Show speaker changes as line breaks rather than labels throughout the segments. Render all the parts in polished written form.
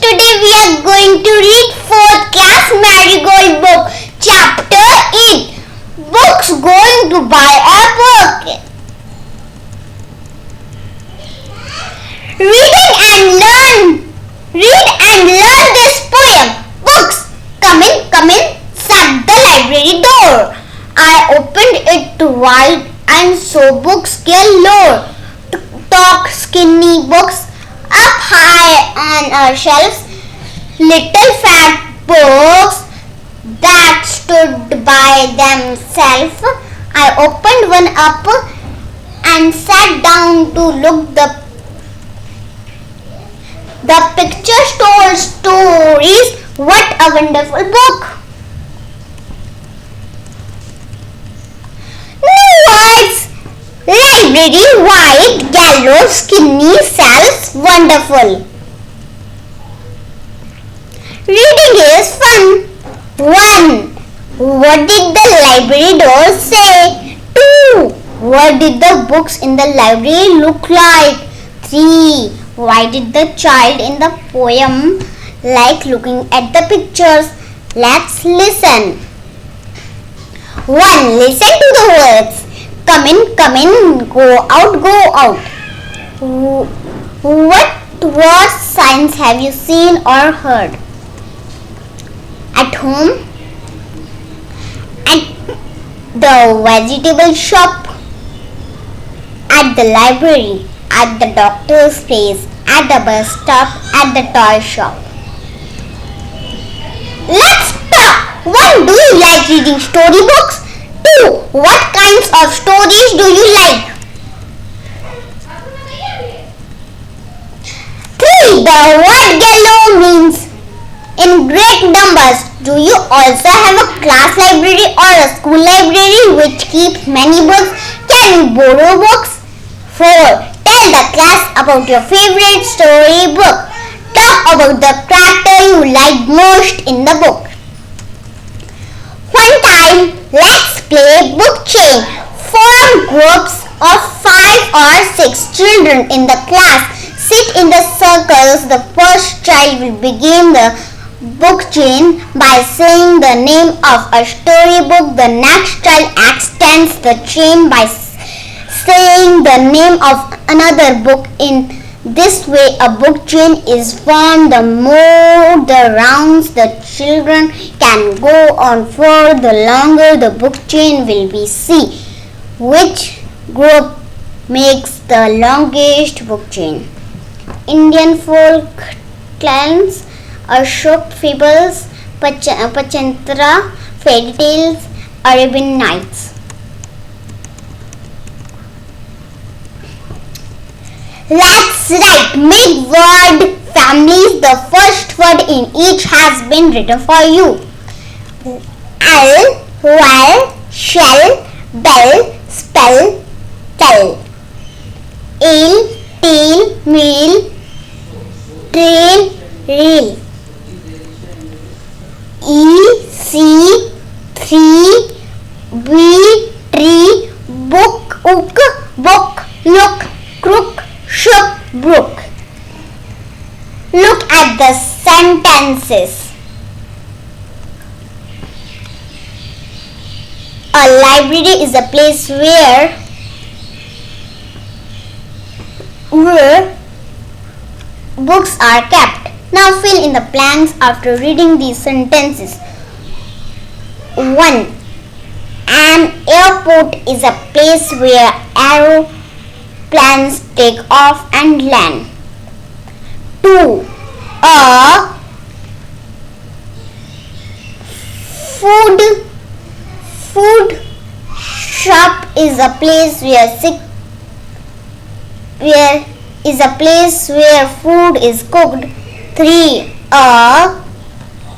Today we are going to read 4th class Marigold book, chapter 8. Books going to buy a book. Reading and learn. Read and learn this poem. Books, come in, shut the library door. I opened it wide and saw books galore. Tall, skinny books up high on our shelves, little fat books that stood by themselves. I opened one up and sat down to look. The picture told stories. What a wonderful book! Words. Library, white, yellow, skinny, shelves, wonderful. Reading is fun. 1. What did the library door say? 2. What did the books in the library look like? 3. Why did the child in the poem like looking at the pictures? Let's listen. 1. Listen to the words. Come in, go out. What words signs have you seen or heard? At home, at the vegetable shop, at the library, at the doctor's place, at the bus stop, at the toy shop. Let's talk. 1. Do you like reading storybooks? 2. What kinds of stories do you like? 3. The word galore means in great numbers. Do you also have a class library or a school library which keeps many books? Can you borrow books? 4. Tell the class about your favorite story book. Talk about the character you liked most in the book. Fun time. Let's play book chain. Form groups of 5 or 6 children in the class. Sit in the circles. The first child will begin the book chain by saying the name of a storybook. The next child extends the chain by saying the name of another book. In this way, a book chain is formed. The more the rounds the children can go on for, the longer the book chain will be. See which group makes the longest book chain. Indian folk tales, Aesop fables, Panchtantra, fairy tales, Arabian Nights. Let's write. Make word families. The first word in each has been written for you. L, well, shell, bell, spell, tell. Ale, tail, meal, trail, rail. E, C, three, B, tree, book, book, look, crook, shook, brook. Look at the sentences. A library is a place where books are kept. Now fill in the blanks after reading these sentences. 1. An airport is a place where aeroplanes take off and land. 2. A food shop is a place where food is cooked. 3. A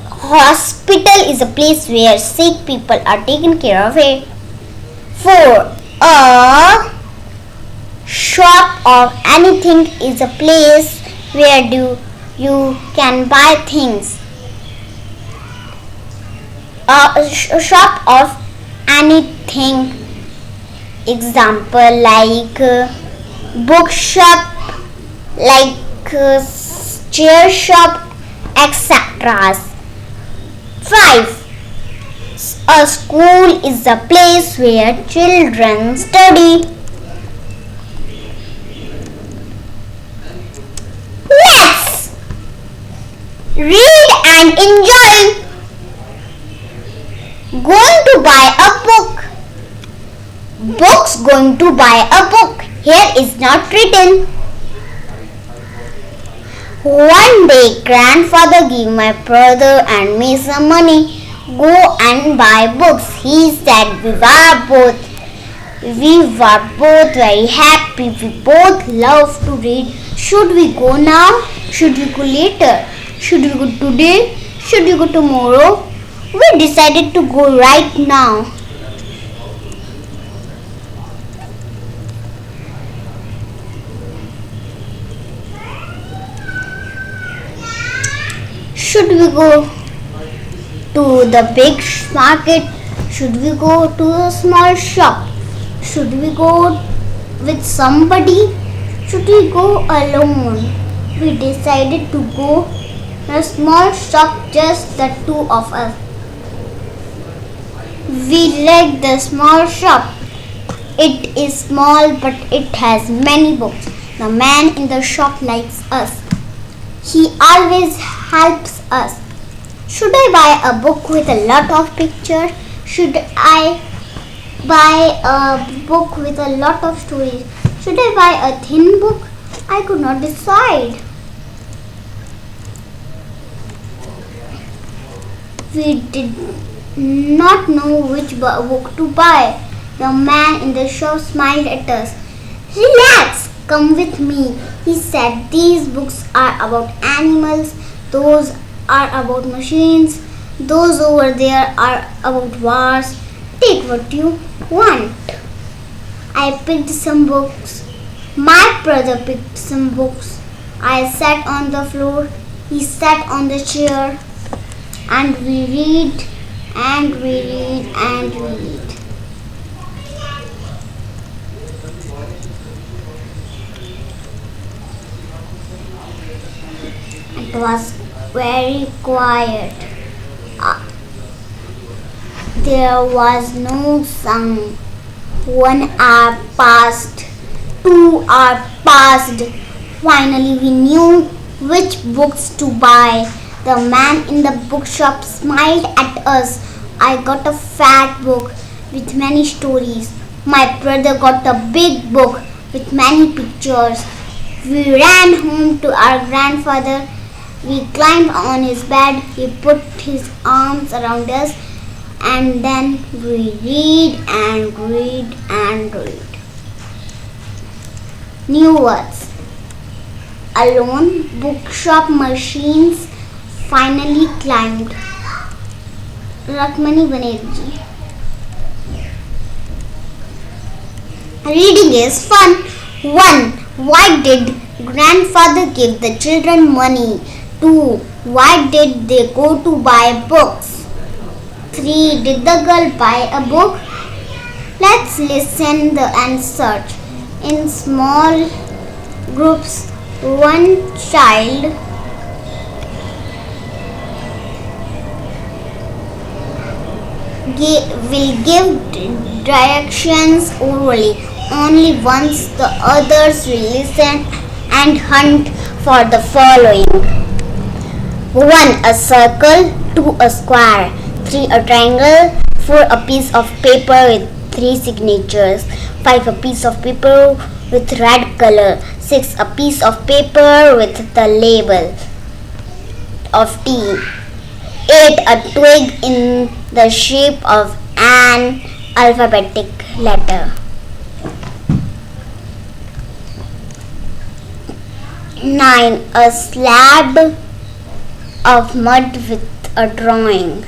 hospital is a place where sick people are taken care of. 4. A shop of anything is a place where you can buy things. A shop of anything, example like bookshop, like chair shop, etc. 5. A school is a place where children study. Let's read and enjoy. Going to buy a book. Books going to buy a book. Here is not written. One day grandfather gave my brother and me some money. Go and buy books. He said we were both very happy. We both love to read. Should we go now? Should we go later? Should we go today? Should we go tomorrow? We decided to go right now. Should we go to the big market? Should we go to a small shop? Should we go with somebody? Should we go alone? We decided to go to a small shop, just the two of us. We like the small shop. It is small but it has many books. The man in the shop likes us. He always helps us. Should I buy a book with a lot of pictures? Should I buy a book with a lot of stories? Should I buy a thin book? I could not decide. We did not know which book to buy. The man in the shop smiled at us. Relax, come with me. He said these books are about animals, those are about machines, those over there are about wars. Take what you want. I picked some books. My brother picked some books. I sat on the floor. He sat on the chair. And we read and we read and we read. It was very quiet. There was no sound. 1 hour passed. 2 hours passed. Finally we knew which books to buy. The man in the bookshop smiled at us. I got a fat book with many stories. My brother got a big book with many pictures. We ran home to our grandfather. We climbed on his bed. He put his arms around us, and then we read and read and read. New words. Alone, bookshop, machines, finally climbed. Rakmani Banerjee. Reading is fun. 1. Why did grandfather give the children money? 2. Why did they go to buy books? 3. Did the girl buy a book? Let's listen and search. In small groups, one child will give directions orally. Only once the others will listen and hunt for the following. 1. A circle. 2. A square. 3. A triangle. 4. A piece of paper with 3 signatures. 5. A piece of paper with red color. 6. A piece of paper with the label of tea. 8. A twig in the shape of an alphabetic letter. 9. A slab of mud with a drawing.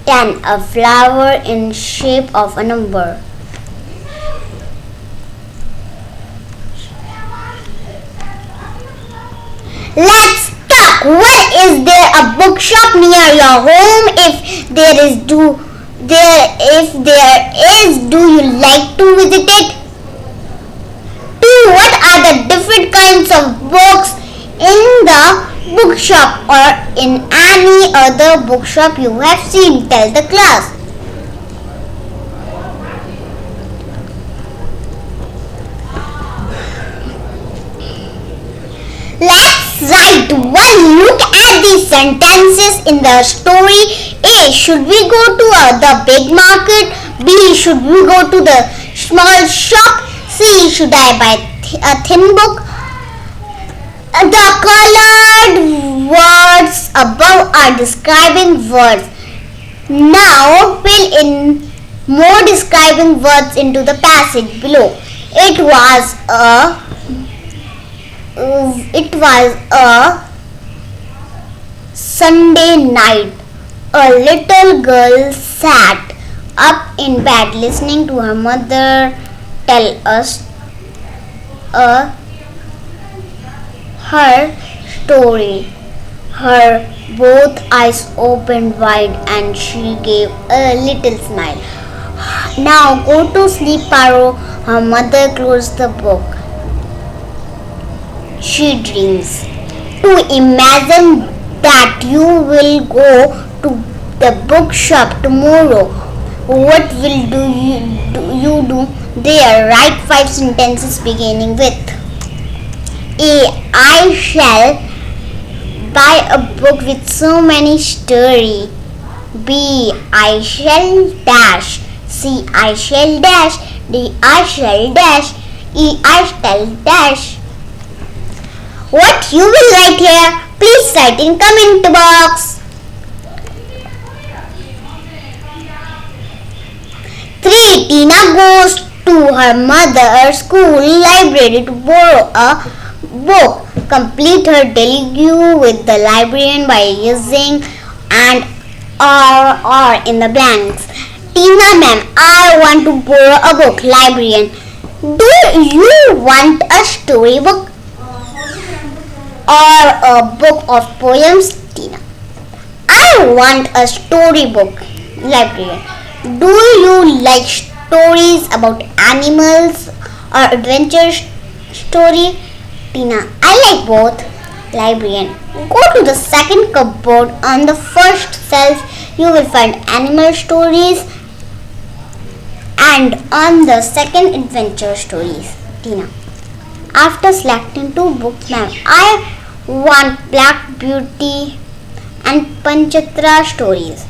10. A flower in shape of a number. Let's talk. Where is there a bookshop near your home? If there is, do you like to visit it? 2. What are the different kinds of books in the book bookshop or in any other bookshop you have seen. Tell the class. Let's write one look at the sentences in the story. A. Should we go to the big market? B. Should we go to the small shop? C. Should I buy a thin book? The colored words above are describing words. Now fill in more describing words into the passage below. It was a Sunday night. A little girl sat up in bed listening to her mother tell us her story. Her both eyes opened wide and she gave a little smile. Now go to sleep, Paro. Her mother closed the book. She dreams. To imagine that you will go to the bookshop tomorrow. What will you do there? Write 5 sentences beginning with A. I shall buy a book with so many stories. B. I shall dash. C. I shall dash. D. I shall dash. E. I shall dash. What you will write here? Please write in comment box. 3. Tina goes to her mother's school library to borrow a book. Complete her daily with the librarian by using and or in the blanks. Tina ma'am, I want to borrow a book. Librarian, do you want a storybook or a book of poems? Tina, I want a storybook. Librarian, do you like stories about animals or adventure story? Tina, I like both. Librarian, go to the second cupboard. On the first shelf you will find animal stories and on the second adventure stories. Tina, after selecting 2 books, ma'am, I want Black Beauty and Panchatra stories.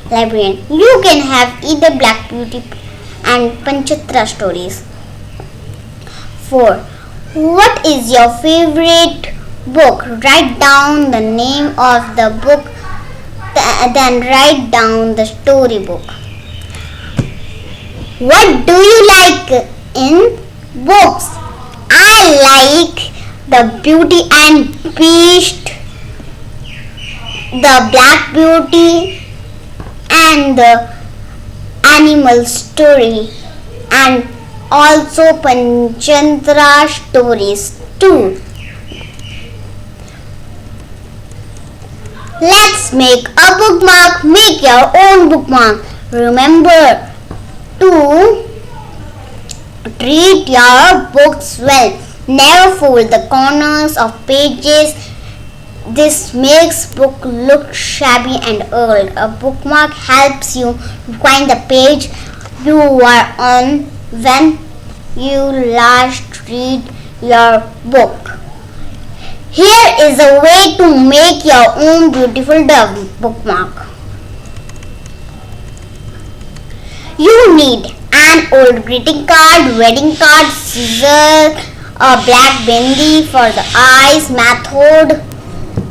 Librarian, you can have either Black Beauty and Panchatra stories. 4. What is your favorite book? Write down the name of the book, then write down the storybook. What do you like in books? I like the Beauty and Beast, the Black Beauty and the animal story, and also Panchatra stories too. Let's make a bookmark. Make your own bookmark. Remember to treat your books well. Never fold the corners of pages. This makes book look shabby and old. A bookmark helps you find the page you are on when you last read your book. Here is a way to make your own beautiful bookmark. You need an old greeting card, wedding card, scissors, a black bindi for the eyes method.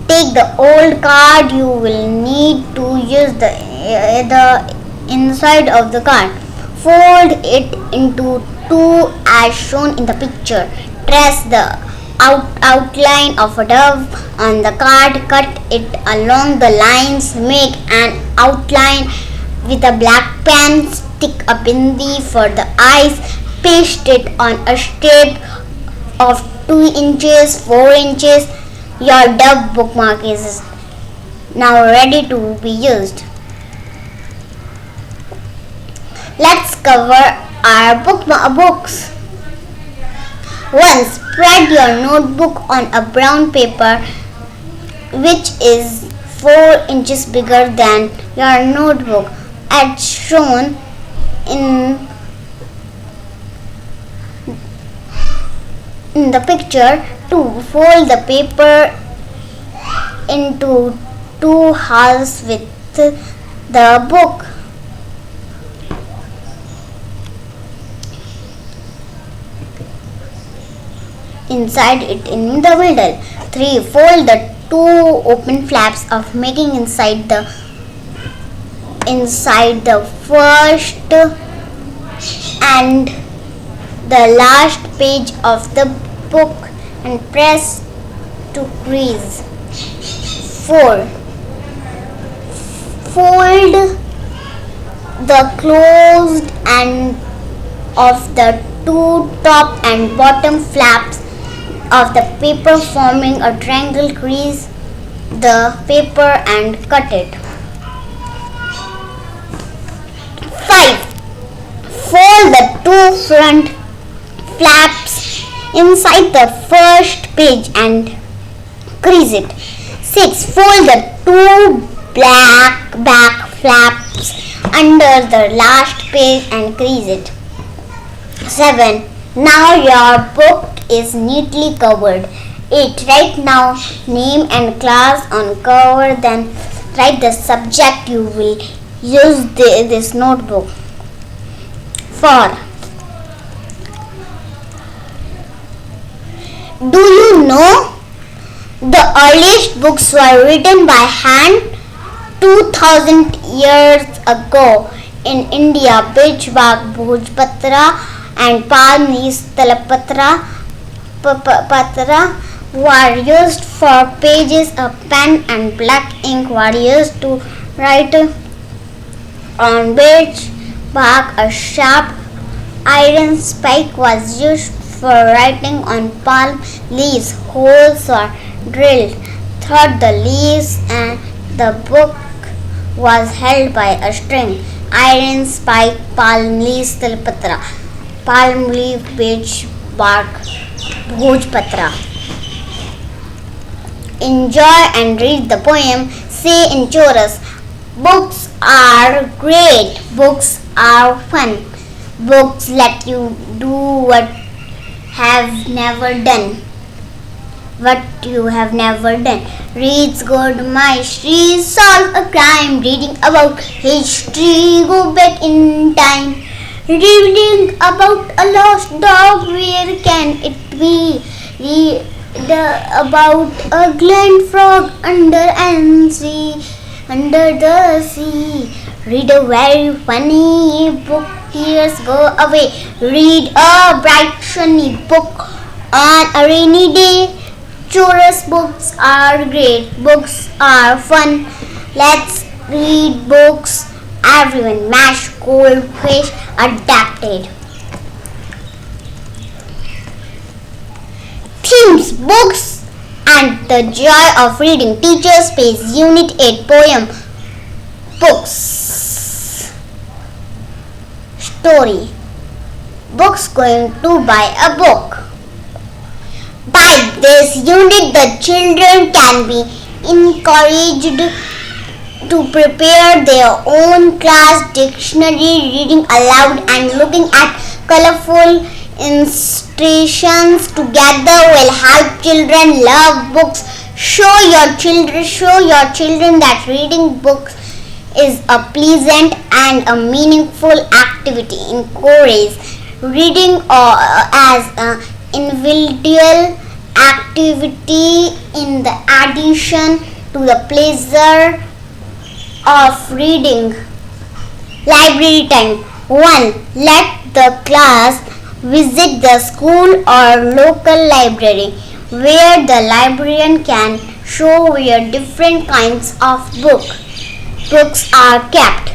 Take the old card. You will need to use the inside of the card. Fold it into 2 as shown in the picture. Trace the outline of a dove on the card. Cut it along the lines. Make an outline with a black pen. Stick a bindi for the eyes. Paste it on a strip of 2 inches, 4 inches. Your dove bookmark is now ready to be used. Let's cover our books. 1. Spread your notebook on a brown paper which is 4 inches bigger than your notebook, as shown in the picture. 2. Fold the paper into 2 halves with the book. Inside it in the middle. 3. Fold the 2 open flaps of making inside the first and the last page of the book and press to crease. 4. Fold the closed end of the 2 top and bottom flaps of the paper, forming a triangle. Crease the paper and cut it. 5. Fold the 2 front flaps inside the first page and crease it. 6. Fold the 2 back flaps under the last page and crease it. 7. Now your book is neatly covered. 8. Write now name and class on cover, then write the subject you will use this notebook for. Do you know the earliest books were written by hand 2000 years ago in India? Birch-bark Bhojpatra and palm leaves Talapatra were used for pages. A pen and black ink were used to write on birch bark. A sharp iron spike was used for writing on palm leaves. Holes were drilled through the leaves and the book was held by a string. Iron spike, palm leaves Talapatra, palm leaf, birch bark Bhojpatra. Enjoy and read the poem. Say in chorus, books are great, books are fun, books let you do what you have never done. Reads good, my Shri solve a crime. Reading about history, go back in time. Reading about a lost dog, where can it be? Read about a giant frog under the sea. Read a very funny book, tears go away. Read a bright sunny book on a rainy day. Chorus, books are great, books are fun. Let's read books. Everyone, mash goldfish adapted. Themes, books and the joy of reading. Teachers Space, Unit 8, poem. Books. Story. Books going to buy a book. By this unit, the children can be encouraged to prepare their own class dictionary. Reading aloud and looking at colorful illustrations together will help children love books. Show your children that reading books is a pleasant and a meaningful activity. Encourage reading as an individual activity in the addition to the pleasure of reading. Library time. 1. Let the class visit the school or local library where the librarian can show where different kinds of books are kept.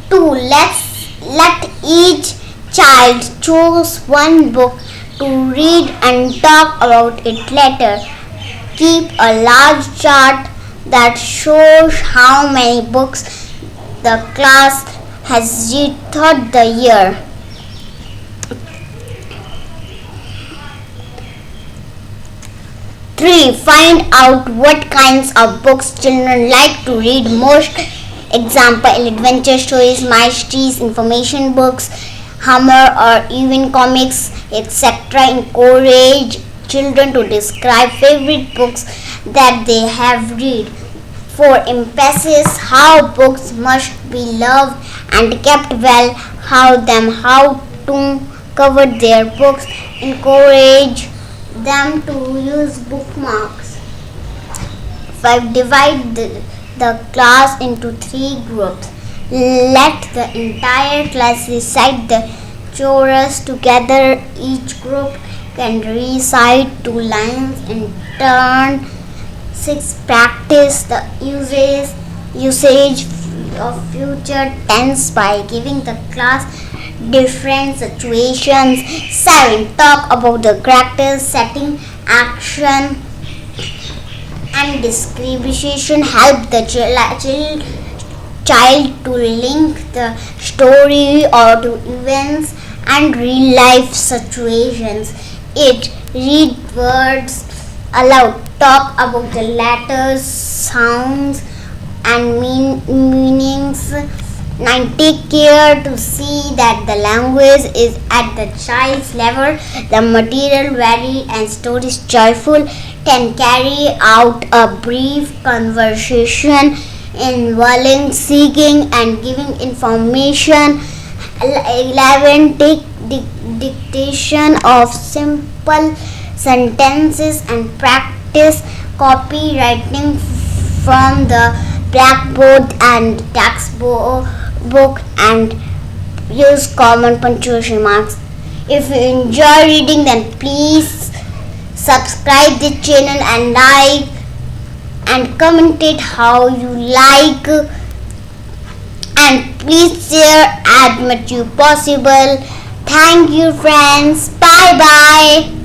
2. Let each child choose one book to read and talk about it later. Keep a large chart that shows how many books the class has read throughout the year. 3. Find out what kinds of books children like to read most. Example: adventure stories, mysteries, information books, humor, or even comics, etc. Encourage children to describe favorite books that they have read. 4. Emphasize how books must be loved and kept well. How to cover their books. Encourage them to use bookmarks. 5. Divide the class into 3 groups. Let the entire class recite the chorus together. Each group can recite 2 lines in turn. 6. Practice the usage of future tense by giving the class different situations. 7. Talk about the characters, setting, action, and description. Help the child to link the story or to events and real life situations. 8. Read words aloud. Talk about the letters, sounds, and meanings. 9. Take care to see that the language is at the child's level, the material varied, and stories joyful. 10. Carry out a brief conversation involving seeking and giving information. 11. Take dictation of simple sentences and practice copywriting from the blackboard and textbook and use common punctuation marks. If you enjoy reading, then please subscribe the channel and like and commentate how you like, and please share as much as possible. Thank you, friends. Bye bye.